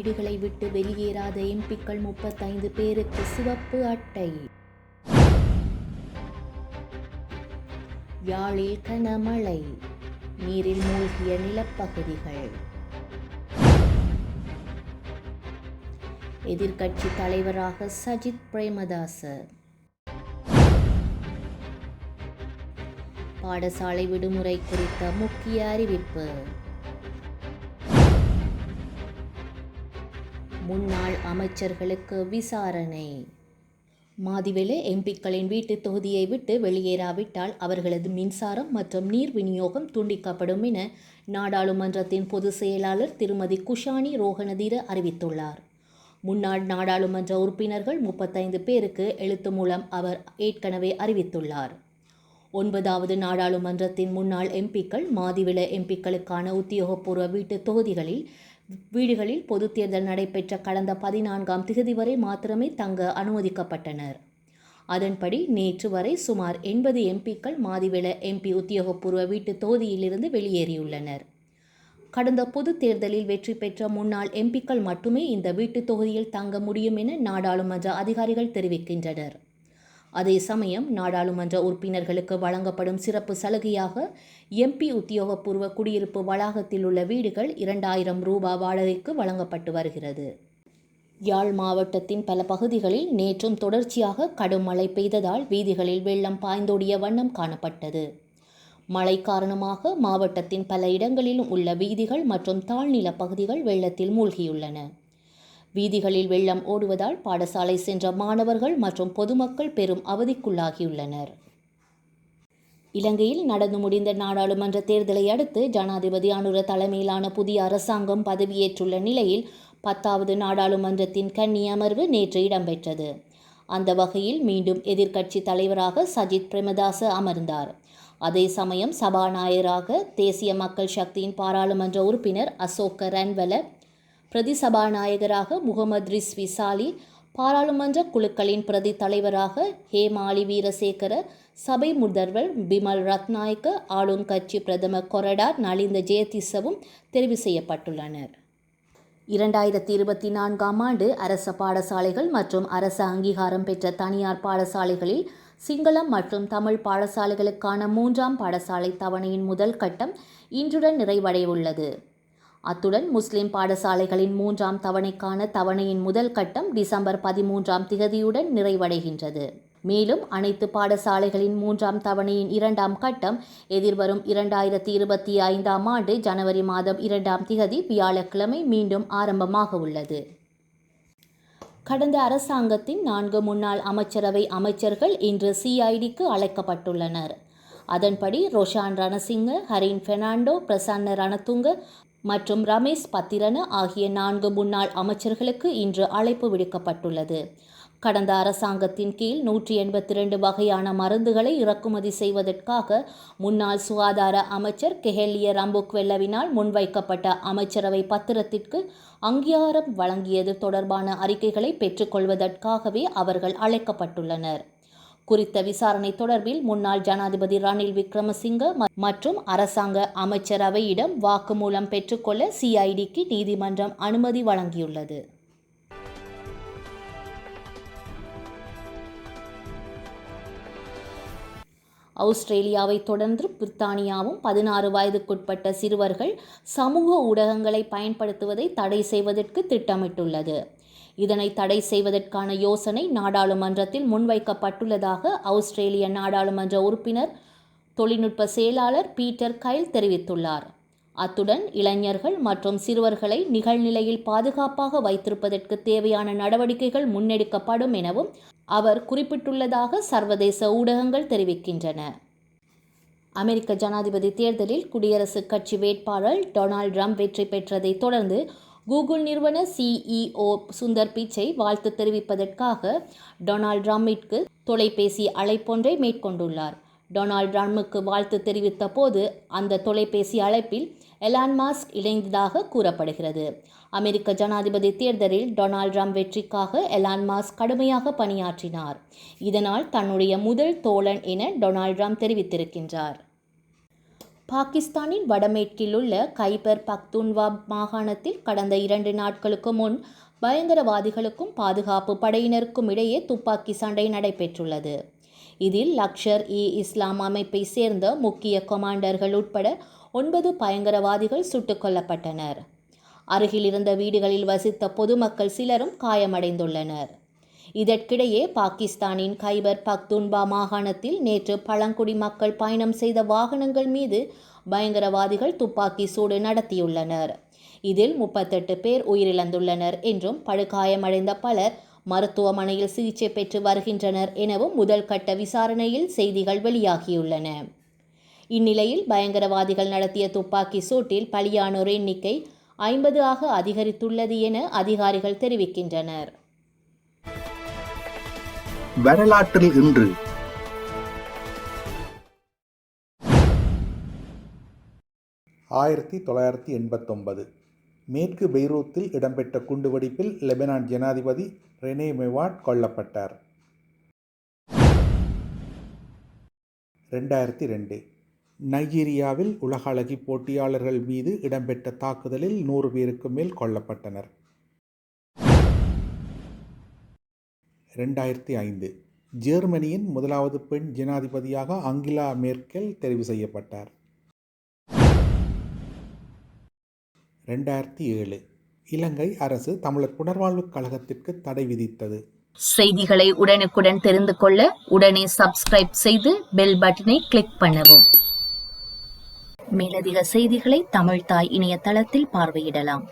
வீடுகளை விட்டு வெளியேறாத எம்பிக்கள் 35 பேருக்கு சிவப்பு அட்டை. யாழில் கனமழை, நீரில் மூழ்கிய நிலப்பகுதிகள். எதிர்க்கட்சி தலைவராக சஜித் பிரேமதாச. பாடசாலை விடுமுறை குறித்த முக்கிய அறிவிப்பு. முன்னாள் அமைச்சர்களுக்கு விசாரணை. மாதிவெல எம்பிக்களின் வீட்டு தொகுதியை விட்டு வெளியேறாவிட்டால் அவர்களது மின்சாரம் மற்றும் நீர் விநியோகம் துண்டிக்கப்படும் என நாடாளுமன்றத்தின் பொதுச் செயலாளர் திருமதி குஷானி ரோகணதீர அறிவித்துள்ளார். முன்னாள் நாடாளுமன்ற உறுப்பினர்கள் 35 பேருக்கு எழுத்து மூலம் அவர் ஏற்கனவே அறிவித்துள்ளார். 9வது நாடாளுமன்றத்தின் முன்னாள் எம்பிக்கள் மாதிவெல எம்பிக்களுக்கான உத்தியோகபூர்வ வீடுகளில் பொது தேர்தல் நடைபெற்ற கடந்த 14ஆம் திகதி வரை மாத்திரமே தங்க அனுமதிக்கப்பட்டனர். அதன்படி நேற்று வரை சுமார் 80 எம்பிக்கள் மாதிவெல எம்பி உத்தியோகபூர்வ வீட்டு தொகுதியிலிருந்து வெளியேறியுள்ளனர். கடந்த பொது தேர்தலில் வெற்றி பெற்ற முன்னாள் எம்பிக்கள் மட்டுமே இந்த வீட்டு தொகுதியில் தங்க முடியும் என நாடாளுமன்ற அதிகாரிகள் தெரிவிக்கின்றனர். அதே சமயம் நாடாளுமன்ற உறுப்பினர்களுக்கு வழங்கப்படும் சிறப்பு சலுகையாக எம்பி உத்தியோகபூர்வ குடியிருப்பு வளாகத்தில் உள்ள வீடுகள் 2000 ரூபாய் வாடகைக்கு வழங்கப்பட்டு வருகிறது. யாழ் மாவட்டத்தின் பல பகுதிகளில் நேற்றும் தொடர்ச்சியாக கடும் மழை பெய்ததால் வீதிகளில் வெள்ளம் பாய்ந்தோடிய வண்ணம் காணப்பட்டது. மழை காரணமாக மாவட்டத்தின் பல இடங்களிலும் உள்ள வீதிகள் மற்றும் தாழ்நில பகுதிகள் வெள்ளத்தில் மூழ்கியுள்ளன. வீதிகளில் வெள்ளம் ஓடுவதால் பாடசாலை சென்ற மாணவர்கள் மற்றும் பொதுமக்கள் பெரும் அவதிக்குள்ளாகியுள்ளனர். இலங்கையில் நடந்து முடிந்த நாடாளுமன்ற தேர்தலை அடுத்து ஜனாதிபதி அனுர தலைமையிலான புதிய அரசாங்கம் பதவியேற்றுள்ள நிலையில் 10வது நாடாளுமன்றத்தின் கன்னி அமர்வு நேற்று இடம்பெற்றது. அந்த வகையில் மீண்டும் எதிர்க்கட்சி தலைவராக சஜித் பிரேமதாச அமர்ந்தார். அதே சமயம் சபாநாயகராக தேசிய மக்கள் சக்தியின் பாராளுமன்ற உறுப்பினர் அசோக ரன்வல, பிரதி சபாநாயகராக முகமது ரிஸ்வி சாலி, பாராளுமன்ற குழுக்களின் பிரதி தலைவராக ஹேமாலி வீரசேகர, சபை முதல்வர் பிமல் ரத்நாயக்க, ஆளுங்கட்சி பிரதமர் கொரடார் நலிந்த ஜெயதிசவும் தெரிவு செய்யப்பட்டுள்ளனர். 2024ஆம் ஆண்டு அரச பாடசாலைகள் மற்றும் அரச அங்கீகாரம் பெற்ற தனியார் பாடசாலைகளில் சிங்களம் மற்றும் தமிழ் பாடசாலைகளுக்கான 3ஆம் பாடசாலை தவணையின் முதல் கட்டம் இன்றுடன் நிறைவடைவுள்ளது. அத்துடன் முஸ்லிம் பாடசாலைகளின் 3ஆம் தவணைக்கான தவணையின் முதல் கட்டம் டிசம்பர் 13ஆம் திகதியுடன் நிறைவடைகின்றது. மேலும் அனைத்து பாடசாலைகளின் 3ஆம் தவணையின் 2ஆம் கட்டம் எதிர்வரும் 2025ஆம் ஆண்டு ஜனவரி மாதம் 2ஆம் திகதி வியாழக்கிழமை மீண்டும் ஆரம்பமாக உள்ளது. கடந்த அரசாங்கத்தின் 4 முன்னாள் அமைச்சரவை அமைச்சர்கள் இன்று CIDக்கு அழைக்கப்பட்டுள்ளனர். அதன்படி ரொஷான் ரணசிங்க, ஹரின் பெர்னாண்டோ, பிரசன்ன ரணதுங்க மற்றும் ரமேஷ் பத்திரன ஆகிய 4 முன்னாள் அமைச்சர்களுக்கு இன்று அழைப்பு விடுக்கப்பட்டுள்ளது. கடந்த அரசாங்கத்தின் கீழ் 182 வகையான மருந்துகளை இறக்குமதி செய்வதற்காக முன்னாள் சுகாதார அமைச்சர் கெஹெலிய ரம்புக்வெல்லவினால் முன்வைக்கப்பட்ட அமைச்சரவை பத்திரத்திற்கு அங்கீகாரம் வழங்கியது தொடர்பான அறிக்கைகளை பெற்றுக்கொள்வதற்காகவே அவர்கள் அழைக்கப்பட்டுள்ளனர். குறித்த விசாரணை தொடர்பில் முன்னாள் ஜனாதிபதி ரணில் விக்ரமசிங்க மற்றும் அரசாங்க அமைச்சரவையிடம் வாக்குமூலம் பெற்றுக்கொள்ள CIDக்கு நீதிமன்றம் அனுமதி வழங்கியுள்ளது. ஆஸ்திரேலியாவை தொடர்ந்து பிரித்தானியாவும் 16 வயதுக்குட்பட்ட சிறுவர்கள் சமூக ஊடகங்களை பயன்படுத்துவதை தடை செய்வதற்கு திட்டமிட்டுள்ளது. இதனை தடை செய்வதற்கான யோசனை நாடாளுமன்றத்தில் முன்வைக்கப்பட்டுள்ளதாக ஆஸ்திரேலிய நாடாளுமன்ற உறுப்பினர் தொழில்நுட்ப செயலாளர் பீட்டர் கைல் தெரிவித்துள்ளார். அத்துடன் இளைஞர்கள் மற்றும் சிறுவர்களை நிகழ்நிலையில் பாதுகாப்பாக வைத்திருப்பதற்கு தேவையான நடவடிக்கைகள் முன்னெடுக்கப்படும் எனவும் அவர் குறிப்பிட்டுள்ளதாக சர்வதேச ஊடகங்கள் தெரிவிக்கின்றன. அமெரிக்க ஜனாதிபதி தேர்தலில் குடியரசுக் கட்சி வேட்பாளர் டொனால்ட் ட்ரம்ப் வெற்றி பெற்றதை தொடர்ந்து கூகுள் நிறுவன CEO சுந்தர் பிச்சை வாழ்த்து தெரிவிப்பதற்காக டொனால்ட் ட்ரம்பிற்கு தொலைபேசி அழைப்பொன்றை மேற்கொண்டுள்ளார். டொனால்ட் ட்ரம்புக்கு வாழ்த்து தெரிவித்த போது அந்த தொலைபேசி அழைப்பில் எலான் மாஸ்க் இணைந்ததாக கூறப்படுகிறது. அமெரிக்க ஜனாதிபதி தேர்தலில் டொனால்ட் ட்ரம்ப் வெற்றிக்காக எலான் மாஸ்க் கடுமையாக பணியாற்றினார். இதனால் தன்னுடைய முதல் தோழன் என டொனால்ட் ட்ரம்ப் தெரிவித்திருக்கின்றார். பாகிஸ்தானின் வடமேற்கில் உள்ள கைபர் பக்துன்வா மாகாணத்தில் கடந்த 2 நாட்களுக்கு முன் பயங்கரவாதிகளுக்கும் பாதுகாப்பு படையினருக்கும் இடையே துப்பாக்கி சண்டை நடைபெற்றுள்ளது. இதில் லஷ்கர்-இ-இஸ்லாம் அமைப்பை சேர்ந்த முக்கிய கமாண்டர்கள் உட்பட 9 பயங்கரவாதிகள் சுட்டுக் கொல்லப்பட்டனர். அருகில் இருந்த வீடுகளில் வசித்த பொதுமக்கள் சிலரும் காயமடைந்துள்ளனர். இதற்கிடையே பாகிஸ்தானின் கைபர் பக்துன்பா மாகாணத்தில் நேற்று பழங்குடி மக்கள் பயணம் செய்த வாகனங்கள் மீது பயங்கரவாதிகள் துப்பாக்கி சூடு நடத்தியுள்ளனர். இதில் 38 பேர் உயிரிழந்துள்ளனர் என்றும் படுகாயமடைந்த பலர் மருத்துவமனையில் சிகிச்சை பெற்று வருகின்றனர் எனவும் முதல் கட்ட விசாரணையில் செய்திகள் வெளியாகியுள்ளன. இந்நிலையில் பயங்கரவாதிகள் நடத்திய துப்பாக்கி சூட்டில் பலியானோர் எண்ணிக்கை 50 ஆக அதிகரித்துள்ளது என அதிகாரிகள் தெரிவிக்கின்றனர். வரலாற்றில் இன்று 1989 மேற்கு பெய்ரூத்தில் இடம்பெற்ற குண்டுவெடிப்பில் லெபனான் ஜனாதிபதி ரெனே மெவாட் கொல்லப்பட்டார். 2002 நைஜீரியாவில் உலக அழகி போட்டியாளர்கள் மீது இடம்பெற்ற தாக்குதலில் 100 பேருக்கு மேல் கொல்லப்பட்டனர். 2005 ஜெர்மனியின் முதலாவது பெண் ஜனாதிபதியாக அங்கிலா மேர்க்கெல் தெரிவு செய்யப்பட்டார். 2007 இலங்கை அரசு தமிழர் புனர்வாழ்வு கழகத்திற்கு தடை விதித்தது. செய்திகளை உடனுக்குடன் தெரிந்து கொள்ள உடனே சப்ஸ்கிரைப் செய்து பெல் பட்டனை கிளிக் பண்ணவும். மேலதிக செய்திகளை தமிழ்தாய் இணையதளத்தில் பார்வையிடலாம்.